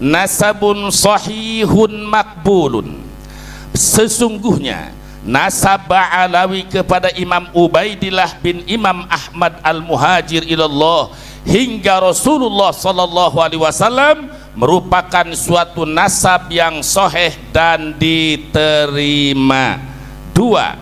nasabun sahihun makbulun, sesungguhnya nasab Ba'alawi kepada Imam Ubaidillah bin Imam Ahmad al-Muhajir ilallah hingga Rasulullah sallallahu alaihi wasallam merupakan suatu nasab yang sahih dan diterima. Dua,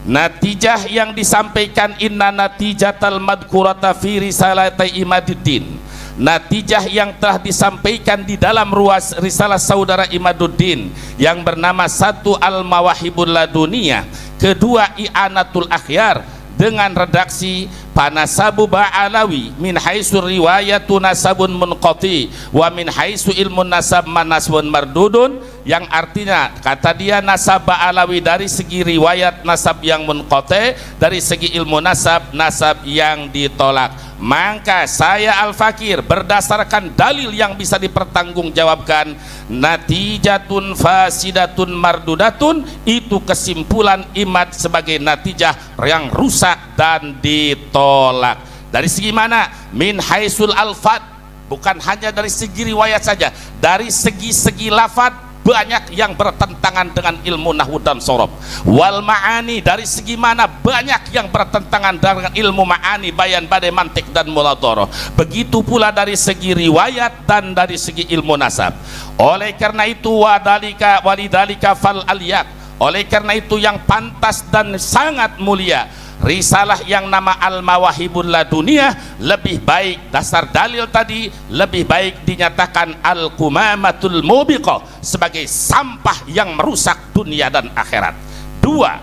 natijah yang disampaikan inna natijatal madkurata fi risalati Imaduddin, natijah yang telah disampaikan di dalam ruas risalah saudara Imaduddin yang bernama satu Al-Mawahibul Laduniyah, kedua I'anatul Akhyar dengan redaksi panasabu Ba'alawi min haitsu riwayatu nasabun munqati wa min haitsu ilmun nasab manasbun mardudun, yang artinya kata dia nasab Ba'alawi dari segi riwayat nasab yang munqati, dari segi ilmu nasab yang ditolak. Maka saya Al-Fakir berdasarkan dalil yang bisa dipertanggungjawabkan, natijatun fasidatun mardudatun, itu kesimpulan Imad sebagai natijah yang rusak dan ditolak. Dari segi mana? Min haisul alfad, bukan hanya dari segi riwayat saja, dari segi-segi lafad banyak yang bertentangan dengan ilmu nahwu dan sorob. Wal ma'ani, dari segi mana banyak yang bertentangan dengan ilmu ma'ani, bayan, badai, mantik dan muladharah. Begitu pula dari segi riwayat dan dari segi ilmu nasab. Oleh karena itu walidalika fal aliyat, oleh karena itu yang pantas dan sangat mulia risalah yang nama Al-Mawahibul Laduniyah lebih baik, dasar dalil tadi lebih baik dinyatakan Al-Qumamatul Mubiqah sebagai sampah yang merusak dunia dan akhirat. Dua,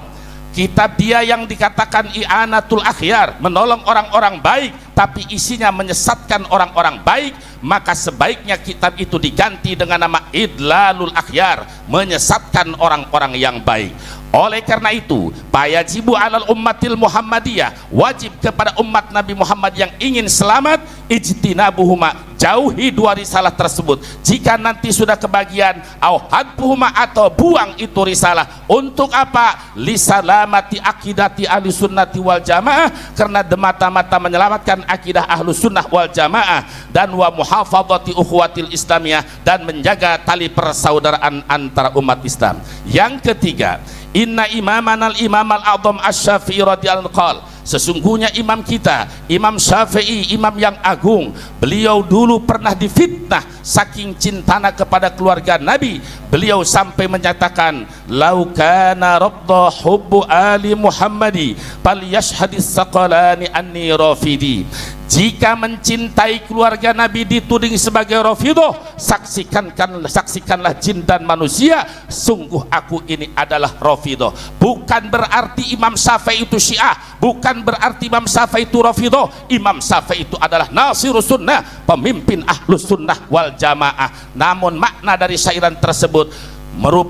kitab dia yang dikatakan I'anatul Akhyar, menolong orang-orang baik tapi isinya menyesatkan orang-orang baik, maka sebaiknya kitab itu diganti dengan nama Idlalul Akhyar, menyesatkan orang-orang yang baik. Oleh karena itu, fayajibu alal ummatil Muhammadiyah, wajib kepada umat Nabi Muhammad yang ingin selamat, ijtinabuhuma, jauhi dua risalah tersebut. Jika nanti sudah kebagian, au hadbuhuma, atau buang itu risalah. Untuk apa? Lisalamati akidati ahli sunnati wal jamaah, karena demata-mata menyelamatkan akidah ahlu sunnah wal jamaah, dan wa muhafadzati ukhuwatil islamiyah, dan menjaga tali persaudaraan antara umat Islam. Yang ketiga, inna imamanal imam al-a'zam asy-Syafi'i radhiyallahu anhu, sesungguhnya imam kita Imam Syafi'i, imam yang agung, beliau dulu pernah difitnah saking cintanya kepada keluarga Nabi. Beliau sampai menyatakan, lau kana rabda hubbu ali Muhammadi fal yashhadis saqalani anni rafidi. Jika mencintai keluarga Nabi dituding sebagai Rafidah, saksikanlah jin dan manusia, sungguh aku ini adalah Rafidah. Bukan berarti Imam Syafi'i itu Syiah, bukan berarti Imam Syafi'i itu Rafidah. Imam Syafi'i itu adalah Nasirus Sunnah, pemimpin Ahlus Sunnah wal Jamaah. Namun makna dari syairan tersebut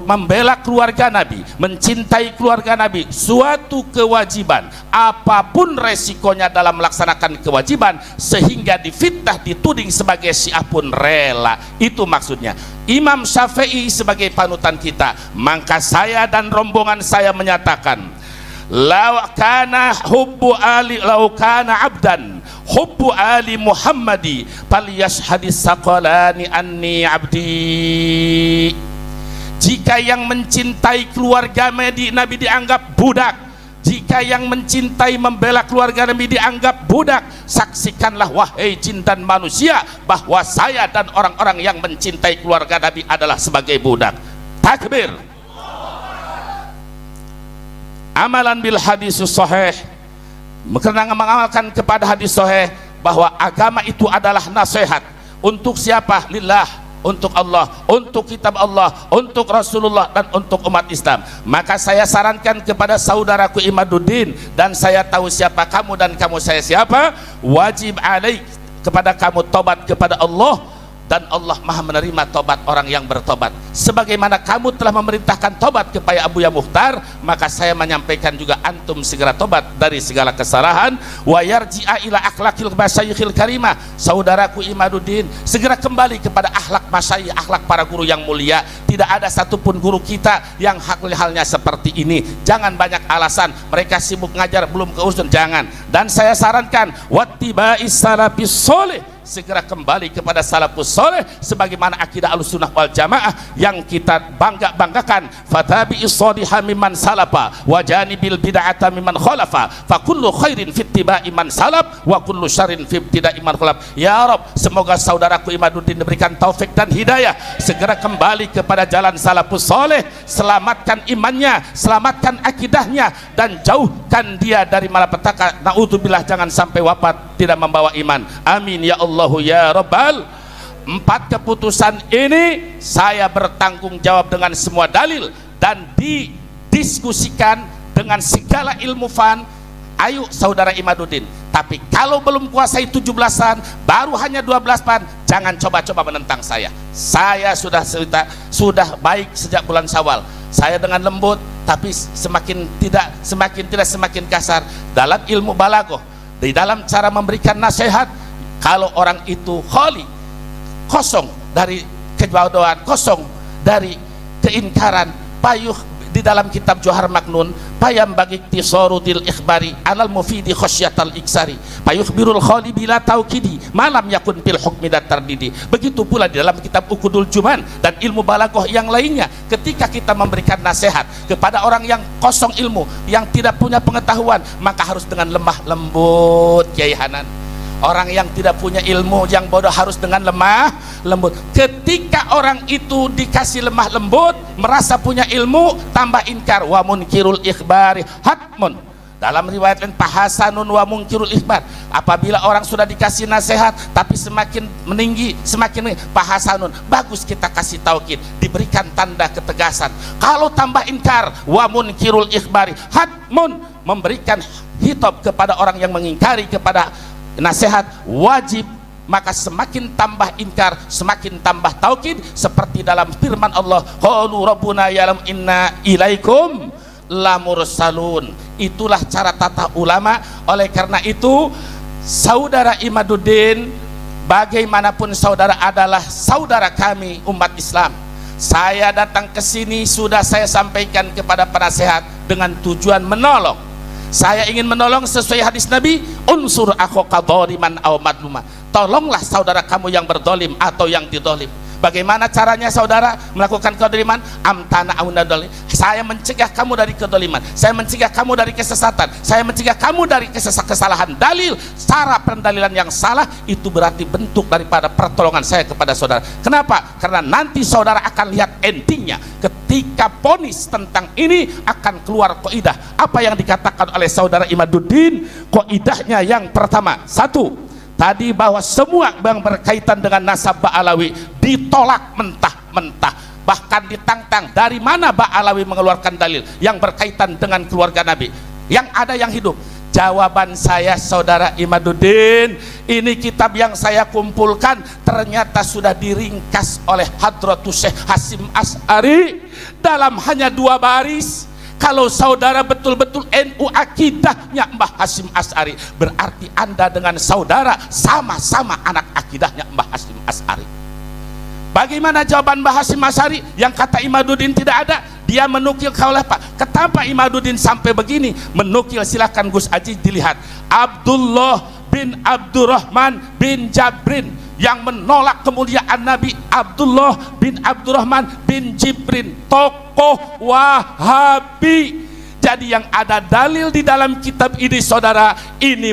membela keluarga Nabi, mencintai keluarga Nabi, suatu kewajiban, apapun resikonya dalam melaksanakan kewajiban, sehingga difitnah dituding sebagai Syiah pun rela. Itu maksudnya Imam Syafi'i sebagai panutan kita. Maka saya dan rombongan saya menyatakan, lau kana abdan hubbu ali Muhammadi falyashhadis saqalani anni abdi. Jika yang mencintai keluarga Nabi dianggap budak, jika yang mencintai membela keluarga Nabi dianggap budak, saksikanlah wahai jin dan manusia bahwa saya dan orang-orang yang mencintai keluarga Nabi adalah sebagai budak. Takbir. Amalan bil hadis sahih, karena mengamalkan kepada hadis sahih bahwa agama itu adalah nasihat. Untuk siapa? Lillah, untuk Allah, untuk kitab Allah, untuk Rasulullah, dan untuk umat Islam. Maka saya sarankan kepada saudaraku Imaduddin, dan saya tahu siapa kamu dan kamu saya siapa, wajib alaik kepada kamu tobat kepada Allah, dan Allah maha menerima tobat orang yang bertobat. Sebagaimana kamu telah memerintahkan tobat kepada Abu Ya Mukhtar, maka saya menyampaikan juga antum segera tobat dari segala kesalahan. Wa yarji'a ila akhlaqil masyayikhil karimah, saudaraku Imaduddin, segera kembali kepada akhlak masyayikh, akhlak para guru yang mulia. Tidak ada satupun guru kita yang halnya seperti ini. Jangan banyak alasan, mereka sibuk ngajar belum keurusan, jangan. Dan saya sarankan wattiba'is salafis sholih, segera kembali kepada salafus soleh sebagaimana akidah Ahlussunnah wal Jamaah yang kita banggakan. Fatabi'is shaliha mimman salafa wa janibil bid'ata mimman khalafa fa kullu khairin fi ittiba'i man salaf wa kullu syarrin fi ibtida'i man khalaf. Ya Rabb, semoga saudaraku Imaduddin diberikan taufik dan hidayah, segera kembali kepada jalan salafus soleh, selamatkan imannya, selamatkan akidahnya, dan jauhkan dia dari malapetaka. Naudzubillah, jangan sampai wafat tidak membawa iman. Amin ya Allahu ya Rabbal. 4 keputusan ini saya bertanggung jawab dengan semua dalil dan didiskusikan dengan segala ilmu fan. Ayo saudara Imaduddin, tapi kalau belum kuasai 17-an, baru hanya 12 fan, jangan coba-coba menentang saya. Saya sudah baik sejak bulan Syawal. Saya dengan lembut, tapi semakin tidak semakin kasar dalam ilmu balaghah, di dalam cara memberikan nasihat. Kalau orang itu khali, kosong dari kebodohan, kosong dari keingkaran, payuh di dalam kitab Johar Maknun, payam bagi tisarudil ikhbari alal mufidi khosyatal iksari payukhbirul khali bila taukidi malam yakun pil hukmi dan tardidi. Begitu pula di dalam kitab Ukudul Juman dan ilmu balaghah yang lainnya, ketika kita memberikan nasihat kepada orang yang kosong ilmu, yang tidak punya pengetahuan, maka harus dengan lemah lembut. Kiai Hanan, orang yang tidak punya ilmu, yang bodoh, harus dengan lemah lembut. Ketika orang itu dikasih lemah lembut, merasa punya ilmu, tambah inkar. Wa munkirul ikhbari hatmun. Dalam riwayat lain pahasanun wa munkirul ikhbar. Apabila orang sudah dikasih nasihat tapi semakin meninggi, semakin pahasanun, bagus kita kasih taukid, diberikan tanda ketegasan. Kalau tambah inkar, wa munkirul ikhbari hatmun, memberikan hitop kepada orang yang mengingkari kepada nasihat wajib, maka semakin tambah inkar, semakin tambah taukid, seperti dalam firman Allah, qalu rabbuna ya'lam inna ilaikum lamursalun. Itulah cara tata ulama. Oleh karena itu, saudara Imaduddin, bagaimanapun saudara adalah saudara kami umat Islam. Saya datang ke sini sudah saya sampaikan kepada penasehat dengan tujuan menolong. Saya ingin menolong sesuai hadis Nabi, unsur akhaka dhaliman aw madluma. Tolonglah saudara kamu yang berdolim atau yang didolim. Bagaimana caranya saudara melakukan kedoliman? Amtana aunadoli. Saya mencegah kamu dari kedoliman, saya mencegah kamu dari kesesatan, saya mencegah kamu dari kesalahan dalil. Cara pendalilan yang salah itu berarti bentuk daripada pertolongan saya kepada saudara. Kenapa? Karena nanti saudara akan lihat endingnya. Ketika ponis tentang ini akan keluar kaidah apa yang dikatakan oleh saudara Imaduddin. Kaidahnya yang pertama, satu, tadi bahwa semua yang berkaitan dengan nasab Ba'alawi ditolak mentah-mentah, bahkan ditantang. Dari mana Ba'alawi mengeluarkan dalil yang berkaitan dengan keluarga Nabi? Yang ada yang hidup. Jawaban saya saudara Imaduddin, ini kitab yang saya kumpulkan ternyata sudah diringkas oleh Hadratus Syekh Hasyim Asy'ari dalam hanya 2 baris. Kalau saudara betul-betul NU akidahnya Mbah Hasyim Asy'ari, berarti Anda dengan saudara sama-sama anak akidahnya Mbah Hasyim Asy'ari. Bagaimana jawaban Mbah Hasyim Asy'ari yang kata Imaduddin tidak ada? Dia menukil kaulah Pak. Kenapa Imaduddin sampai begini? Menukil, silakan Gus Aji dilihat. Abdullah bin Abdurrahman bin Jabrin yang menolak kemuliaan Nabi. Abdullah bin Abdurrahman bin Jibrin, tokoh Wahabi. Jadi yang ada dalil di dalam kitab ini saudara, ini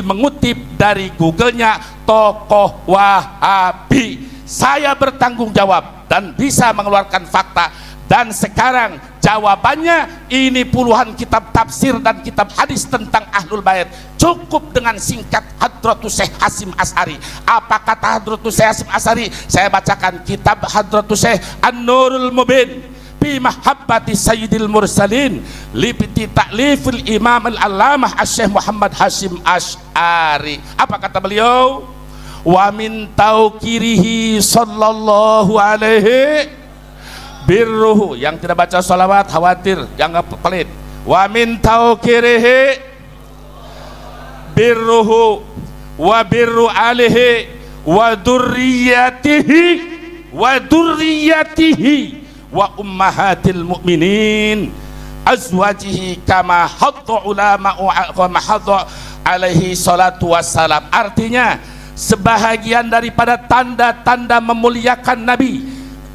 mengutip dari Google-nya, tokoh Wahabi. Saya bertanggung jawab dan bisa mengeluarkan fakta. Dan sekarang jawabannya, ini puluhan kitab tafsir dan kitab hadis tentang Ahlul Bait. Cukup dengan singkat Hadratus Syekh Hasyim Asy'ari. Apa kata Hadratus Syekh Hasyim Asy'ari? Saya bacakan kitab Hadratus Syekh An-Nurul Mubin fi mahabbati sayyidil mursalin li ta'lifil imam al-allamah Syekh Muhammad Hasyim Asy'ari. Apa kata beliau? Wa min taukirihi sallallahu alaihi birruhu. Yang tidak baca salawat khawatir, jangan pelit. Wa min taukirihi birruhu wa birru alihi wa durriyatihi wa ummahatil mu'minin azwajihi kama hadda ulama wa mahadda alaihi salatu wassalam. Artinya sebahagian daripada tanda-tanda memuliakan Nabi,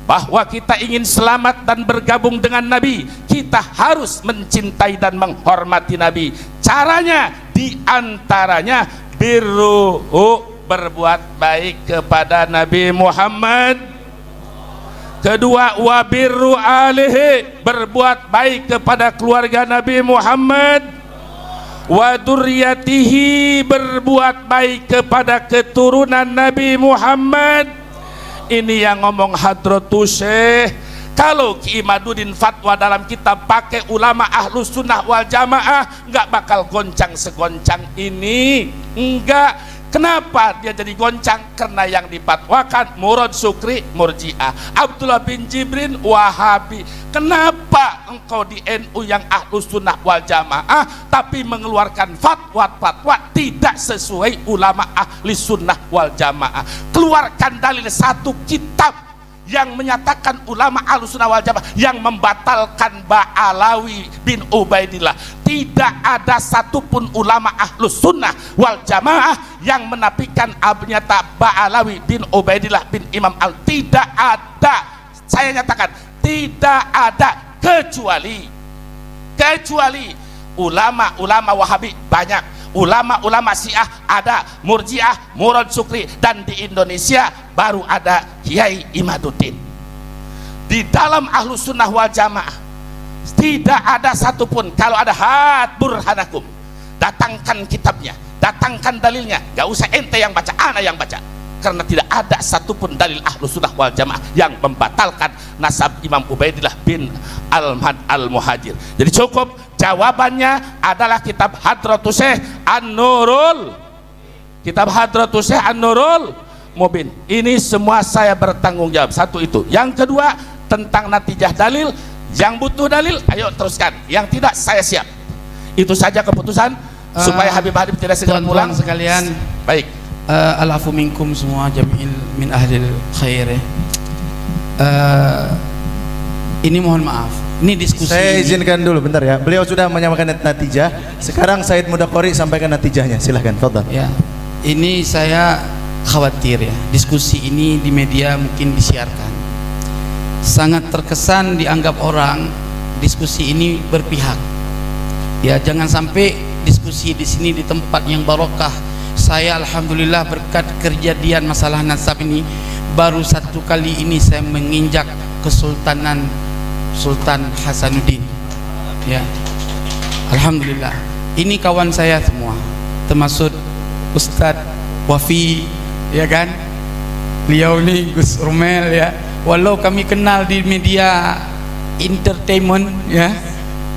bahwa kita ingin selamat dan bergabung dengan Nabi, kita harus mencintai dan menghormati Nabi. Caranya diantaranya birruhu, berbuat baik kepada Nabi Muhammad. Kedua, wa birru alihi, berbuat baik kepada keluarga Nabi Muhammad. Wa dzurriyyatihi, berbuat baik kepada keturunan Nabi Muhammad. Ini yang ngomong Hadratus Syekh. Kalau Ki Imaduddin fatwa dalam kitab pakai ulama Ahlus Sunnah wal Jamaah, nggak bakal goncang segoncang ini. Enggak. Kenapa dia jadi goncang? Karena yang dipatwakan Murad Sukri Murji'ah, Abdullah bin Jibrin Wahabi. Kenapa engkau di NU yang Ahlus Sunnah wal Jamaah tapi mengeluarkan fatwa-fatwa tidak sesuai ulama Ahli Sunnah wal Jamaah? Keluarkan dalil satu kitab yang menyatakan ulama Ahlus Sunnah wal Jamaah yang membatalkan Ba'alawi bin Ubaidillah. Tidak ada satupun ulama Ahlus Sunnah wal Jamaah yang menafikan abnyata Ba'alawi bin Ubaidillah bin Imam Al. Tidak ada. Saya nyatakan tidak ada, kecuali ulama-ulama Wahabi banyak, ulama-ulama Syiah ada, Murji'ah, Murad Sukri, dan di Indonesia baru ada Kiai Imaduddin. Di dalam Ahlus Sunnah wal Jamaah tidak ada satupun. Kalau ada, hat burhanakum, datangkan kitabnya, datangkan dalilnya. Gak usah ente yang baca, ana yang baca. Karena tidak ada satupun dalil Ahlus Sunnah wal Jamaah yang membatalkan nasab Imam Ubaidillah bin Al-Muhajir. Jadi cukup, jawabannya adalah kitab Hadratus Syekh An-Nurul, kitab Hadratus Syekh An-Nurul Mubin. Ini semua saya bertanggung jawab. Satu itu. Yang kedua, tentang natijah dalil. Yang butuh dalil, ayo teruskan. Yang tidak, saya siap. Itu saja keputusan, supaya Habib tidak segera pulang sekalian. Baik. Al-afu minkum semua jami'il min ahlil khair. Ini mohon maaf, ini diskusi. Saya izinkan dulu bentar ya. Beliau sudah menyampaikan natijah. Sekarang Said Mudaqori sampaikan natijahnya. Silahkan, fadhal. Ya, ini saya khawatir ya, diskusi ini di media mungkin disiarkan. Sangat terkesan dianggap orang diskusi ini berpihak. Ya, jangan sampai diskusi di sini di tempat yang barokah. Saya alhamdulillah berkat kejadian masalah nasab ini baru satu kali ini saya menginjak kesultanan Sultan Hasanuddin. Ya, alhamdulillah. Ini kawan saya semua, termasuk Ustadz Wafi, ya kan? Beliau ini Gus Romel ya. Walau kami kenal di media entertainment ya,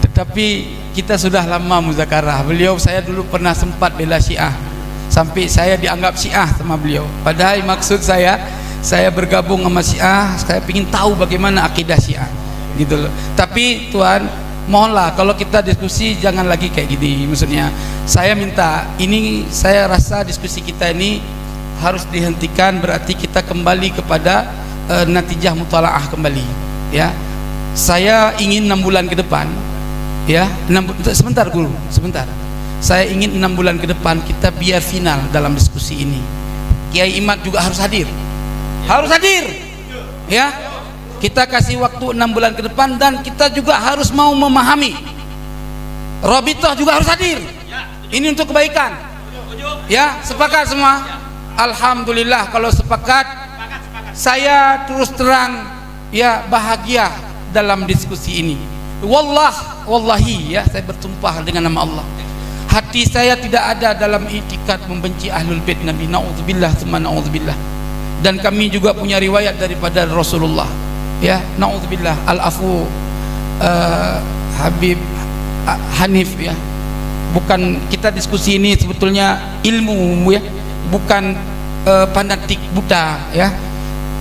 tetapi kita sudah lama muzakarah. Beliau, saya dulu pernah sempat bela Syiah, sampai saya dianggap Syiah sama beliau. Padahal maksud saya bergabung sama Syiah, saya ingin tahu bagaimana akidah Syiah gitu loh. Tapi Tuhan, mohonlah kalau kita diskusi jangan lagi kayak gini. Maksudnya saya minta, ini saya rasa diskusi kita ini harus dihentikan. Berarti kita kembali kepada natijah mutalaah kembali ya. Saya ingin 6 bulan ke depan ya, sebentar guru, sebentar. Saya ingin 6 bulan ke depan kita biar final dalam diskusi ini. Kiai Imad juga harus hadir. Harus hadir. Ya. Kita kasih waktu 6 bulan ke depan, dan kita juga harus mau memahami. Rabithah juga harus hadir. Ini untuk kebaikan. Ya, sepakat semua? Alhamdulillah kalau sepakat. Saya terus terang ya bahagia dalam diskusi ini. Wallahi ya, saya bertumpah dengan nama Allah, hati saya tidak ada dalam i'tikad membenci ahlul bait Nabi, naudzubillah tsumma naudzubillah. Dan kami juga punya riwayat daripada Rasulullah ya, naudzubillah. Al-afu Habib Hanif ya, bukan kita diskusi ini sebetulnya ilmu ya, bukan fanatik buta ya.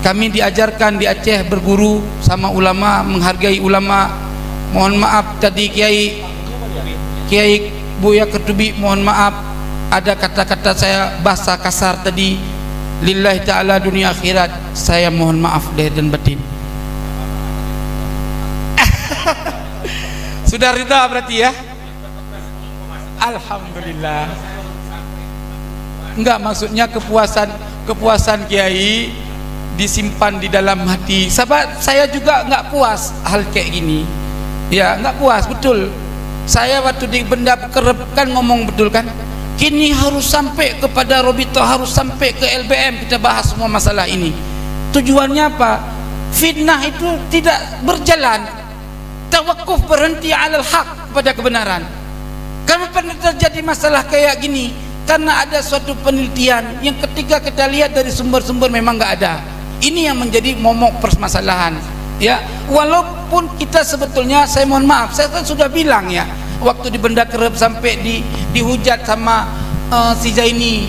Kami diajarkan di Aceh berguru sama ulama, menghargai ulama. Mohon maaf tadi Kiai Buya Ketubi, mohon maaf ada kata-kata saya bahasa kasar tadi. Lillahi ta'ala dunia akhirat, saya mohon maaf lahir dan batin. Sudah rida berarti ya? Alhamdulillah. enggak, maksudnya kepuasan kiai disimpan di dalam hati. Sahabat, saya juga enggak puas hal kayak gini. Ya, enggak puas, betul. Saya waktu di benda kerep kan ngomong betul kan. Kini harus sampai kepada Robito, harus sampai ke LBM, kita bahas semua masalah ini. Tujuannya apa? Fitnah itu tidak berjalan. Tawakuf, berhenti alal haq, pada kebenaran. Karena pernah terjadi masalah kayak gini karena ada suatu penelitian yang ketika kita lihat dari sumber-sumber memang nggak ada. Ini yang menjadi momok permasalahan. Ya, walaupun kita sebetulnya, saya mohon maaf, saya kan sudah bilang ya, waktu di Benda Kerep sampai dihujat sama si Zaini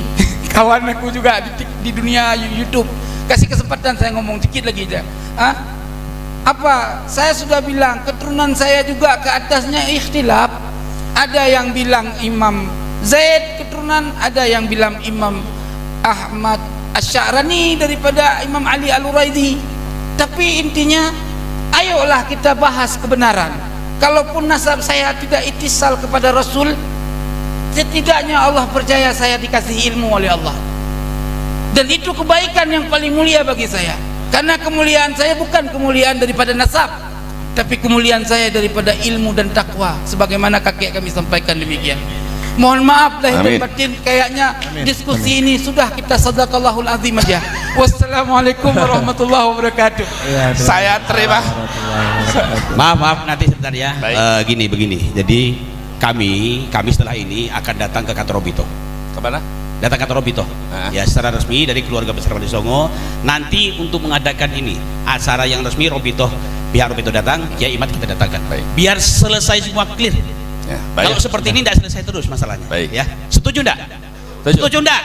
kawan aku juga di dunia YouTube. Kasih kesempatan saya ngomong dikit lagi aja. Apa? Saya sudah bilang keturunan saya juga ke atasnya ikhtilaf. Ada yang bilang Imam Zaid keturunan, ada yang bilang Imam Ahmad Asy-Sya'rani daripada Imam Ali Al-Uraidi. Tapi intinya, ayolah kita bahas kebenaran. Kalaupun nasab saya tidak ittisal kepada Rasul, setidaknya Allah percaya saya dikasih ilmu oleh Allah. Dan itu kebaikan yang paling mulia bagi saya. Karena kemuliaan saya bukan kemuliaan daripada nasab, tapi kemuliaan saya daripada ilmu dan takwa, sebagaimana kakek kami sampaikan demikian. Mohon maaf lahir dan batin, kayaknya diskusi ini sudah kita sadaqallahul azim aja. Wassalamualaikum warahmatullahi wabarakatuh. Saya terima. Maaf nanti sebentar ya. Begini. Jadi kami setelah ini akan datang ke kantor Robito. Kemana? Datang ke kantor Robito. Ya, secara resmi dari keluarga besar Wali Songo. Nanti untuk mengadakan ini acara yang resmi Robito, pihak Robito datang, Kiai Imad kita datangkan. Baik. Biar selesai semua clear. Ya, kalau seperti ini tidak selesai terus masalahnya. Baik. Ya, setuju enggak? Setuju enggak?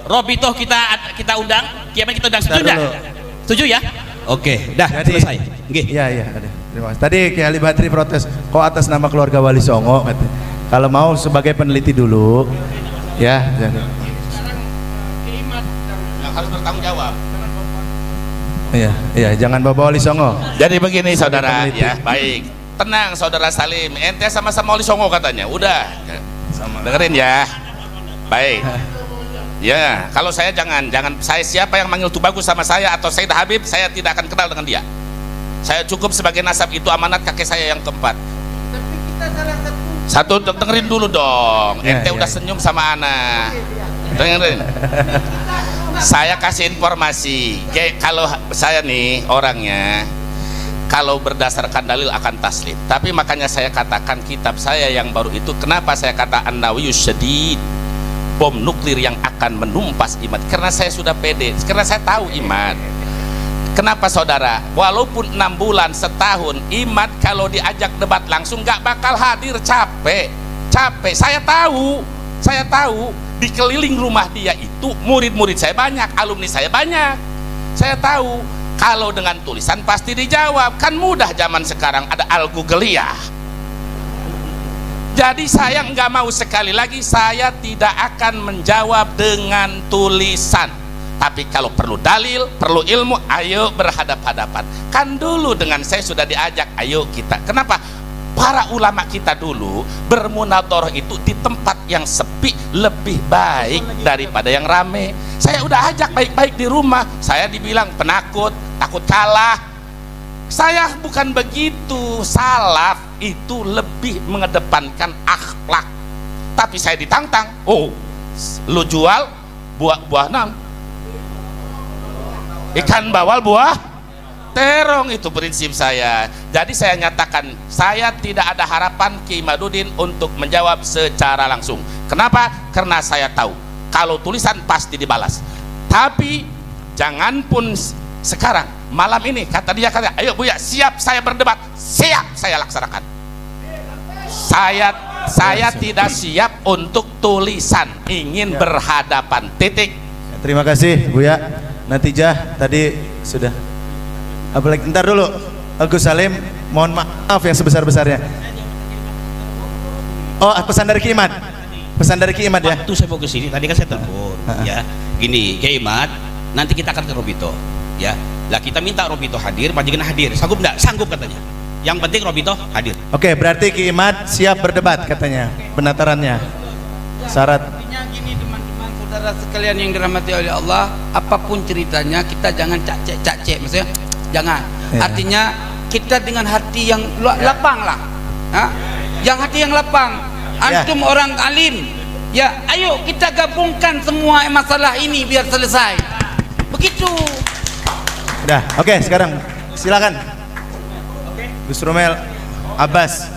Robito kita undang, Kiai Imad kita undang, setuju enggak? Setuju ya? Oke, dah selesai. Iya, ada. Terima kasih. Tadi Kiai Ali Badri protes, kok atas nama keluarga Wali Songo? Kalau mau sebagai peneliti dulu, ya. Yang harus bertanggung jawab. Iya, jangan bawa Wali Songo. Jadi begini saudara, ya baik. Tenang saudara Salim, ente sama-sama Wali Songo katanya. Udah, dengerin ya. Baik. Ya, kalau saya jangan saya, siapa yang manggil Tubagus sama saya atau Said Habib, saya tidak akan kenal dengan dia. Saya cukup sebagai nasab, itu amanat kakek saya yang keempat. Tapi kita salah Satu, dengerin dulu dong. Ente udah senyum sama ana. Dengerin. Saya kasih informasi. Kayak kalau saya nih orangnya, kalau berdasarkan dalil akan taslim. Tapi makanya saya katakan kitab saya yang baru itu, kenapa saya kata An-Nawiyus Syadid, bom nuklir yang akan menumpas iman. Karena saya sudah pede, karena saya tahu iman. Kenapa saudara? Walaupun 6 bulan, setahun, Imad kalau diajak debat langsung nggak bakal hadir, capek. Saya tahu di keliling rumah dia itu murid-murid saya banyak, alumni saya banyak. Saya tahu kalau dengan tulisan pasti dijawab, kan mudah zaman sekarang ada Al-Googliyah. Jadi saya nggak mau, sekali lagi saya tidak akan menjawab dengan tulisan. Tapi kalau perlu dalil, perlu ilmu, ayo berhadap-hadapan. Kan dulu dengan saya sudah diajak, ayo kita. Kenapa? Para ulama kita dulu bermunadharah itu di tempat yang sepi lebih baik daripada yang rame. Saya udah ajak baik-baik di rumah, saya dibilang penakut, takut kalah. Saya bukan begitu. Salaf itu lebih mengedepankan akhlak. Tapi saya ditantang, oh, lu jual buah nang, ikan bawal buah terong, itu prinsip saya. Jadi saya nyatakan, saya tidak ada harapan Ki Imaduddin untuk menjawab secara langsung. Kenapa? Karena saya tahu kalau tulisan pasti dibalas. Tapi jangan pun sekarang, malam ini kata dia, ayo Buya, siap saya berdebat, siap saya laksanakan. Saya tidak siap untuk tulisan, ingin berhadapan, titik. Terima kasih Buya. Natijah tadi sudah. Apalagi ntar dulu, Agus Salim, mohon maaf yang sebesar-besarnya. Oh, pesan dari Ki Imad. Pesan dari Ki Imad ya. Waktu saya mau ke sini tadi kan saya telepon, ya. Gini, Ki Imad, nanti kita akan ke Robito, ya. Lah kita minta Robito hadir, panjenengan hadir. Sanggup enggak? Sanggup katanya. Yang penting Robito hadir. Oke, berarti Ki Imad siap berdebat katanya penatarannya. Syarat. Intinya gini teman-teman, saudara sekalian yang dirahmati oleh Allah, apapun ceritanya kita jangan cak-cek, maksudnya jangan. Ya. Artinya kita dengan hati yang lapang lah, yang hati yang lapang. Antum orang alim, ya ayo kita gabungkan semua masalah ini biar selesai. Begitu. Udah, oke, sekarang silakan. Gus Romel Abbas.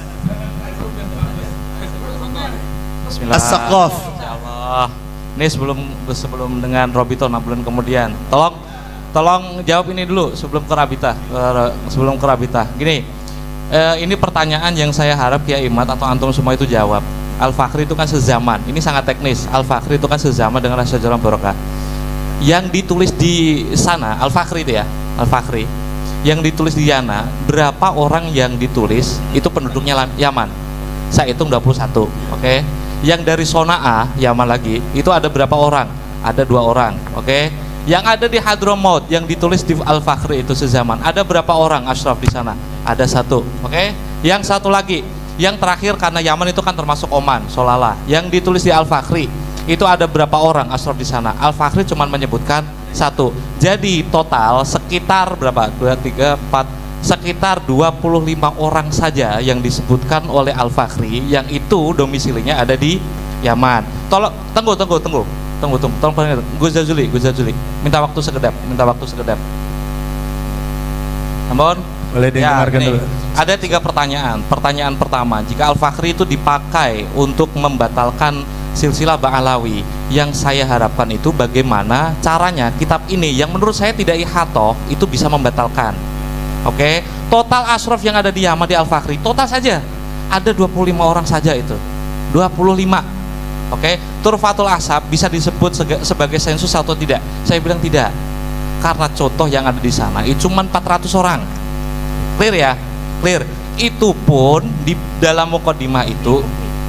Bismillah. As-Saqaf. Insyaallah. Ini sebelum dengan Robito 6 bulan kemudian. Tolong jawab ini dulu sebelum ke Rabita. Gini, ini pertanyaan yang saya harap Kiai Imad atau antum semua itu jawab. Al-Fakhri itu kan sezaman. Ini sangat teknis. Al-Fakhri itu kan sezaman dengan Syajarah Barokah. Yang ditulis di sana, Al-Fakhri itu ya, Al-Fakhri. Yang ditulis di Yana, berapa orang yang ditulis itu penduduknya Yaman? Saya hitung 21, oke? Yang dari Sona'a, Yaman lagi, itu ada berapa orang? Ada 2 orang, oke? Yang ada di Hadramaut, yang ditulis di Al-Fakhri itu sezaman, ada berapa orang Ashraf di sana? Ada 1, oke? Yang satu lagi, yang terakhir karena Yaman itu kan termasuk Oman, Solala. Yang ditulis di Al-Fakhri, itu ada berapa orang Ashraf di sana? Al-Fakhri cuma menyebutkan 1. Jadi total sekitar berapa? 2, 3, 4, sekitar 25 orang saja yang disebutkan oleh Al-Fakhri yang itu domisilinya ada di Yaman. Tolong tunggu. Tolong Gus Jazuli. Minta waktu sekedap. Namun Boleh dengarkan dulu. ada 3 pertanyaan. Pertanyaan pertama, jika Al-Fakhri itu dipakai untuk membatalkan silsilah Ba'alawi, yang saya harapkan itu bagaimana caranya kitab ini yang menurut saya tidak ihatoh itu bisa membatalkan. Oke, total Ashraf yang ada di Yaman di Al-Fakhri total saja ada 25 orang saja itu. 25. Oke, Turfatul Ashab bisa disebut sebagai sensus atau tidak? Saya bilang tidak. Karena contoh yang ada di sana itu cuma 400 orang. Clear ya? Clear. Itu pun di dalam mukadimah itu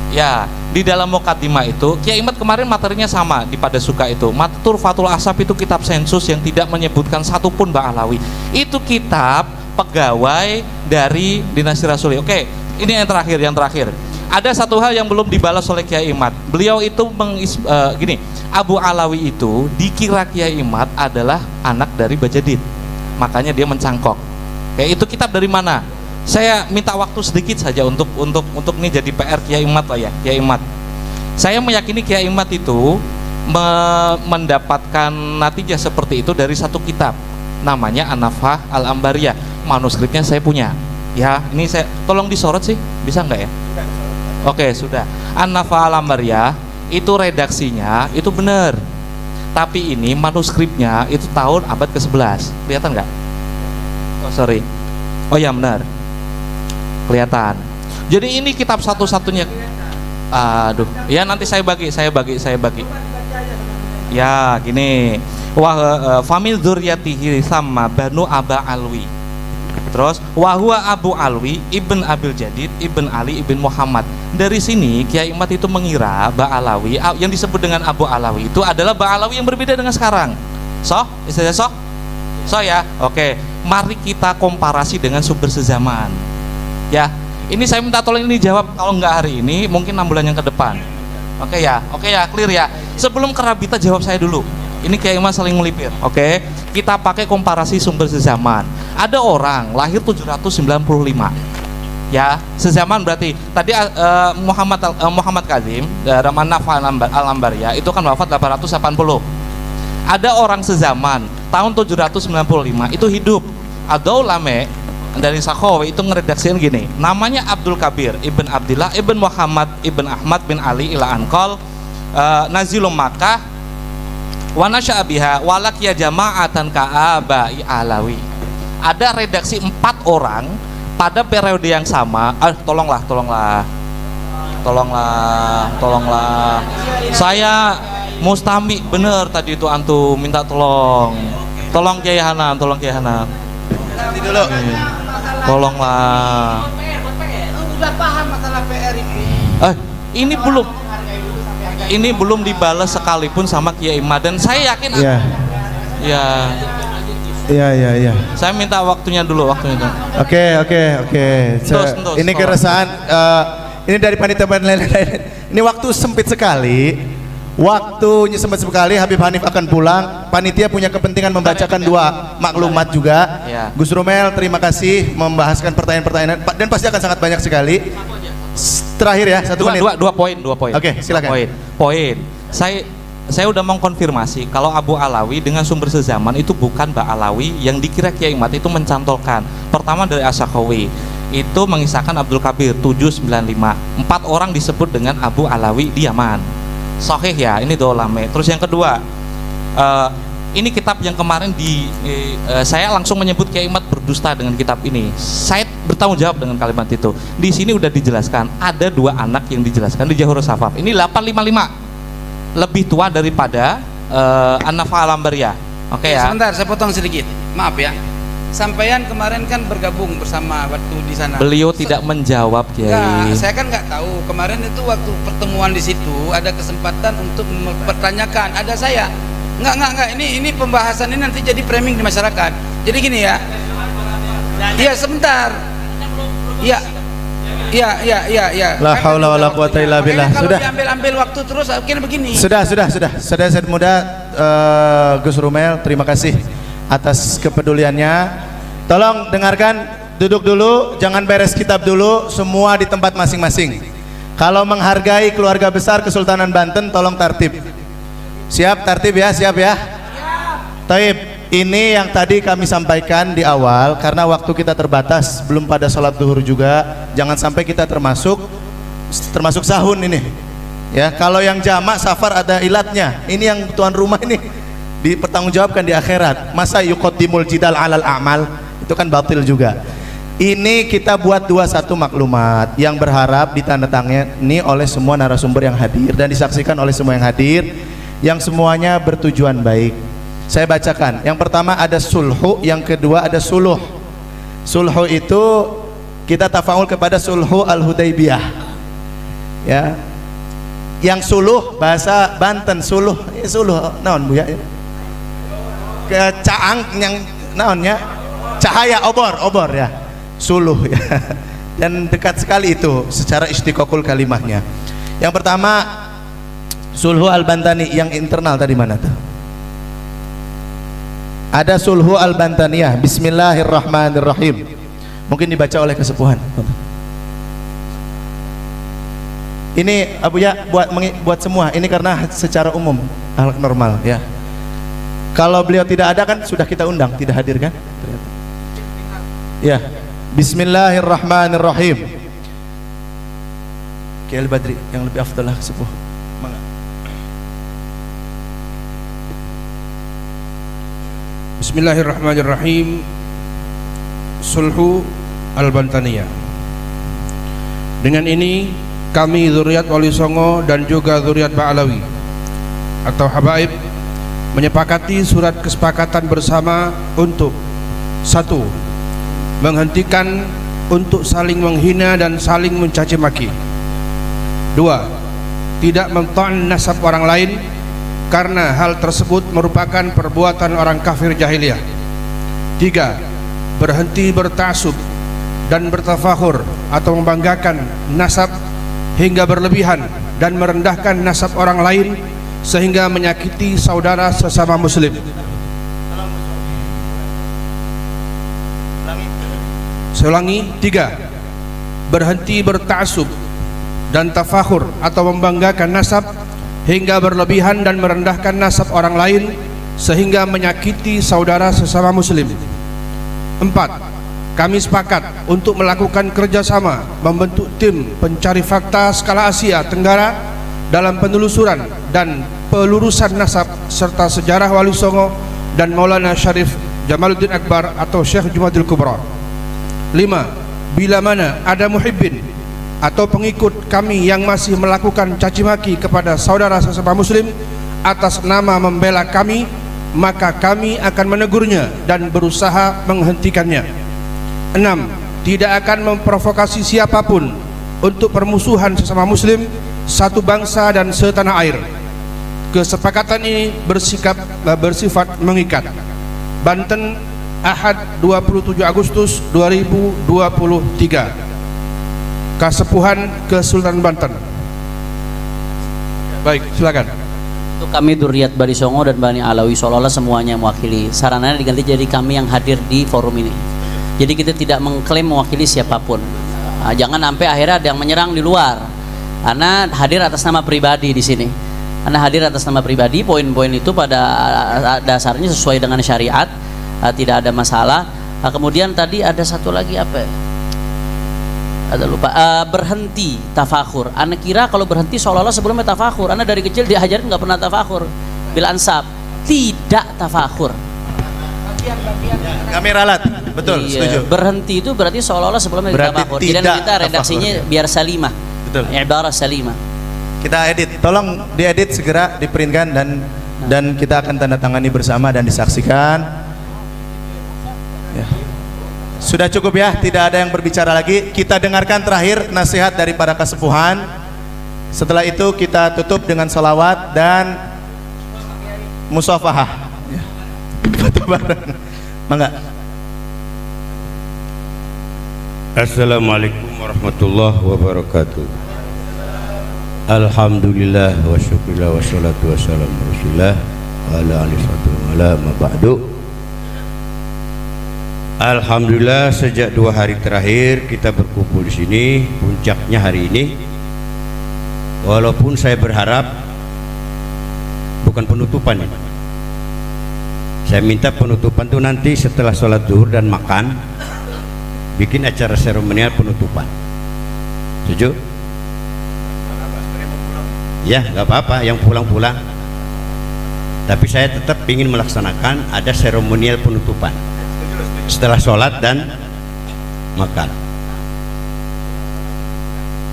ya, di dalam mukadimah itu Kiai Imad kemarin materinya sama di Padasuka itu. Turfatul Ashab itu kitab sensus yang tidak menyebutkan satupun Ba'alawi. Itu kitab pegawai dari dinasti Rasuli. Oke, ini yang terakhir. Ada satu hal yang belum dibalas oleh Kiai Imad. Beliau itu gini, Abu Alawi itu dikira Kiai Imad adalah anak dari Bajadid. Makanya dia mencangkok. Oke, itu kitab dari mana? Saya minta waktu sedikit saja untuk ini jadi PR Kiai Imad lah ya, Kiai Imad. Saya meyakini Kiai Imad itu mendapatkan natijah seperti itu dari satu kitab namanya An-Nafhah Al-Ambariyah. Manuskripnya saya punya. Ya, ini saya tolong disorot sih, bisa nggak ya? Oke, sudah. An-Nafhah Al-Ambariyah itu redaksinya itu benar. Tapi ini manuskripnya itu tahun abad ke-11. Kelihatan nggak? Oh, sorry. Oh ya, benar. Kelihatan. Jadi ini kitab satu-satunya. Aduh, ya nanti saya bagi. Ya, gini. Famil dzurriyyatihi sama Banu Aba Alwi. Terus wahwa Abu Alwi ibn Abil Jadid ibn Ali ibn Muhammad. Dari sini Kiai Imad itu mengira Ba'alawi yang disebut dengan Abu Alawi itu adalah Ba'alawi yang berbeda dengan sekarang. Istilahnya ya. Oke, mari kita komparasi dengan sumber sezaman. Ya, ini saya minta tolong ini jawab, kalau nggak hari ini mungkin 6 bulan yang ke depan. Oke ya, clear ya. Sebelum ke Rabita jawab saya dulu. Ini Kiai Imad saling melipir. Oke, kita pakai komparasi sumber sezaman. Ada orang lahir 795. Ya, sezaman berarti tadi Muhammad Kazim dalam An-Nafhah Al-Ambariyah itu kan wafat 880. Ada orang sezaman tahun 795 itu hidup. Ada ulama dari Sakhawi itu ngeredaksikan gini. Namanya Abdul Kabir Ibn Abdillah Ibn Muhammad Ibn Ahmad bin Ali ila Anqal Nazilum Makkah wa nasya'a biha walakiya jama'atan ka'abai Alawi. Ada redaksi 4 orang pada periode yang sama. Tolonglah. Saya mustami bener tadi itu antum minta tolong Kiai Hanan. Nanti dulu. Tolonglah. Udah paham masalah PR itu. Ini belum dibalas sekalipun sama Kiai Imad dan saya yakin. Iya. Saya minta waktunya dulu. Oke. Ini keresahan ini dari panitia lain. Ini waktu sempit sekali. Waktunya sempat sekali, Habib Hanif akan pulang. Panitia punya kepentingan membacakan dua maklumat juga. Ya. Gus Romel, terima kasih membahaskan pertanyaan-pertanyaan dan pasti akan sangat banyak sekali. Terakhir ya, 1 menit. Dua poin. Oke, silakan. Poin. Saya udah mengkonfirmasi kalau Abu Alawi dengan sumber sezaman itu bukan Mbak Alawi yang dikira Kiai Imad itu mencantolkan. Pertama dari Asy-Sakhawi itu mengisahkan Abdul Kabir 795. 4 orang disebut dengan Abu Alawi di Yaman. Sahih ya, ini dolame. Terus yang kedua, ini kitab yang kemarin saya langsung menyebut Kiai Imad berdusta dengan kitab ini. Saya bertanggung jawab dengan kalimat itu. Di sini udah dijelaskan ada 2 anak yang dijelaskan di Jahurus Safaf. Ini 855. Lebih tua daripada An-Nafa Al-Ambariyah. Oke ya. Sebentar, saya potong sedikit. Maaf ya. Sampaian kemarin kan bergabung bersama waktu di sana. Beliau tidak menjawab, Kiai. Enggak, saya kan nggak tahu. Kemarin itu waktu pertemuan di situ ada kesempatan untuk mempertanyakan. Ada saya. Enggak. Ini pembahasan ini nanti jadi framing di masyarakat. Jadi gini ya. Iya, sebentar. Iya. La haula wala quwata illa billah. Kalau Sudah. diambil waktu terus akhirnya begini. Sudah. Saudara muda, Gus Rumel, terima kasih atas kepeduliannya. Tolong dengarkan, duduk dulu, jangan beres kitab dulu, semua di tempat masing-masing. Kalau menghargai keluarga besar Kesultanan Banten, tolong tertib. Siap, tertib ya, siap ya. Taib. Ini yang tadi kami sampaikan di awal, karena waktu kita terbatas, belum pada sholat zuhur juga. Jangan sampai kita termasuk sahun ini. Ya, kalau yang jamak safar ada ilatnya. Ini yang tuan rumah ini dipertanggungjawabkan di akhirat. Masa yuqaddimul jidal alal a'mal, itu kan batil juga. Ini kita buat 21 maklumat yang berharap ditandatangani oleh semua narasumber yang hadir dan disaksikan oleh semua yang hadir, yang semuanya bertujuan baik. Saya bacakan. Yang pertama ada sulhu, yang kedua ada suluh. Sulhu itu kita tafaul kepada sulhu al-Hudaybiyah. Ya. Yang suluh bahasa Banten suluh, suluh naon Bu ya? Ke caang yang naonnya? Cahaya obor ya. Suluh ya. Dan dekat sekali itu secara istiqaqul kalimahnya. Yang pertama sulhu al-Bantani, yang internal tadi mana tuh? Ada sulhu al-Bantaniyah. Bismillahirrahmanirrahim. Mungkin dibaca oleh kesepuhan. Ini Abu ya buat semua. Ini karena secara umum hal normal ya. Kalau beliau tidak ada kan sudah kita undang, tidak hadir kan? Ya. Bismillahirrahmanirrahim. Kiai Badri yang lebih afdal lah kesepuh. Bismillahirrahmanirrahim. Sulhu al-Bantaniyah. Dengan ini kami zuriat Wali Songo dan juga zuriat Ba'alawi atau Habaib menyepakati surat kesepakatan bersama untuk 1. Menghentikan untuk saling menghina dan saling mencaci maki. 2. Tidak mento'an nasab orang lain karena hal tersebut merupakan perbuatan orang kafir jahiliyah. 3. Berhenti bertaksub dan bertafakhur atau membanggakan nasab hingga berlebihan dan merendahkan nasab orang lain sehingga menyakiti saudara sesama muslim. Saya ulangi. 3. Berhenti bertaksub dan tafakhur atau membanggakan nasab hingga berlebihan dan merendahkan nasab orang lain sehingga menyakiti saudara sesama muslim. 4. Kami sepakat untuk melakukan kerjasama membentuk tim pencari fakta skala Asia Tenggara dalam penelusuran dan pelurusan nasab serta sejarah Wali Songo dan Maulana Syarif Jamaluddin Akbar atau Syekh Jumadil Kubra. 5. Bila mana ada muhibbin atau pengikut kami yang masih melakukan caci maki kepada saudara sesama muslim atas nama membela kami, maka kami akan menegurnya dan berusaha menghentikannya. 6. Tidak akan memprovokasi siapapun untuk permusuhan sesama muslim, satu bangsa dan setanah air. Kesepakatan ini bersifat mengikat. Banten, Ahad 27 Agustus 2023. Kasepuhan Kesultanan Banten. Baik, silakan. Untuk kami Dzurriyyat Bani Songo dan Bani Alawi seolah-olah semuanya mewakili. Sarananya diganti jadi kami yang hadir di forum ini. Jadi kita tidak mengklaim mewakili siapapun. Nah, jangan sampai akhirnya ada yang menyerang di luar. Karena hadir atas nama pribadi di sini. Karena hadir atas nama pribadi, poin-poin itu pada dasarnya sesuai dengan syariat, tidak ada masalah. Kemudian tadi ada satu lagi apa? Ada lupa. Berhenti tafakhur. Ana kira kalau berhenti seolah-olah sebelumnya tafakhur. Ana dari kecil diajarin nggak pernah tafakhur. Bil ansab, tidak tafakhur. Kami ralat, betul, Iya, setuju. berhenti itu berarti seolah-olah sebelumnya Berarti tafakhur. tidak Tidak kita redaksinya tafakhur. biar salimah. Betul. Ibarat salimah. Kita edit, tolong diedit segera, diprintkan dan kita akan tanda tangani bersama dan disaksikan. Ya. Sudah cukup ya, tidak ada yang berbicara lagi. Kita dengarkan terakhir nasihat dari para kesepuhan. Setelah itu kita tutup dengan salawat dan musafahah. Ya. Foto bareng. Mangga. Assalamualaikum warahmatullahi wabarakatuh. Alhamdulillah wa syukurillah wa salatu wa salam rasulillah wa ala alihi wa ala ma ba'du. Alhamdulillah sejak 2 hari terakhir kita berkumpul di sini, puncaknya hari ini. Walaupun saya berharap bukan penutupan ini. Saya minta penutupan itu nanti setelah sholat zuhur dan makan, bikin acara seremonial penutupan. Setuju? Ya, nggak apa-apa yang pulang-pulang. Tapi saya tetap ingin melaksanakan ada seremonial penutupan setelah sholat dan makan.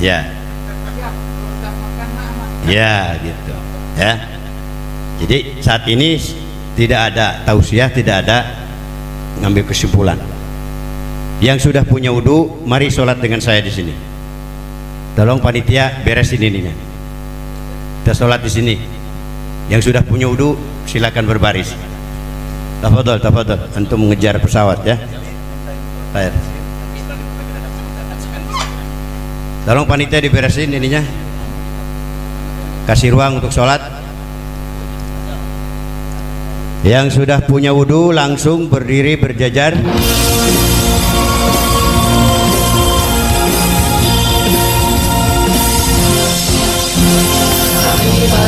Ya, ya gitu. Ya. Jadi saat ini tidak ada tausiah, tidak ada ngambil kesimpulan. Yang sudah punya wudu, mari sholat dengan saya di sini. Tolong panitia beresin ininya. Kita sholat di sini. Yang sudah punya wudu, silakan berbaris. Tafadhol, tafadhol. Antum mengejar pesawat ya. Baik. Tolong panitia diberesin ininya. Kasih ruang untuk sholat. Yang sudah punya wudu langsung berdiri berjajar.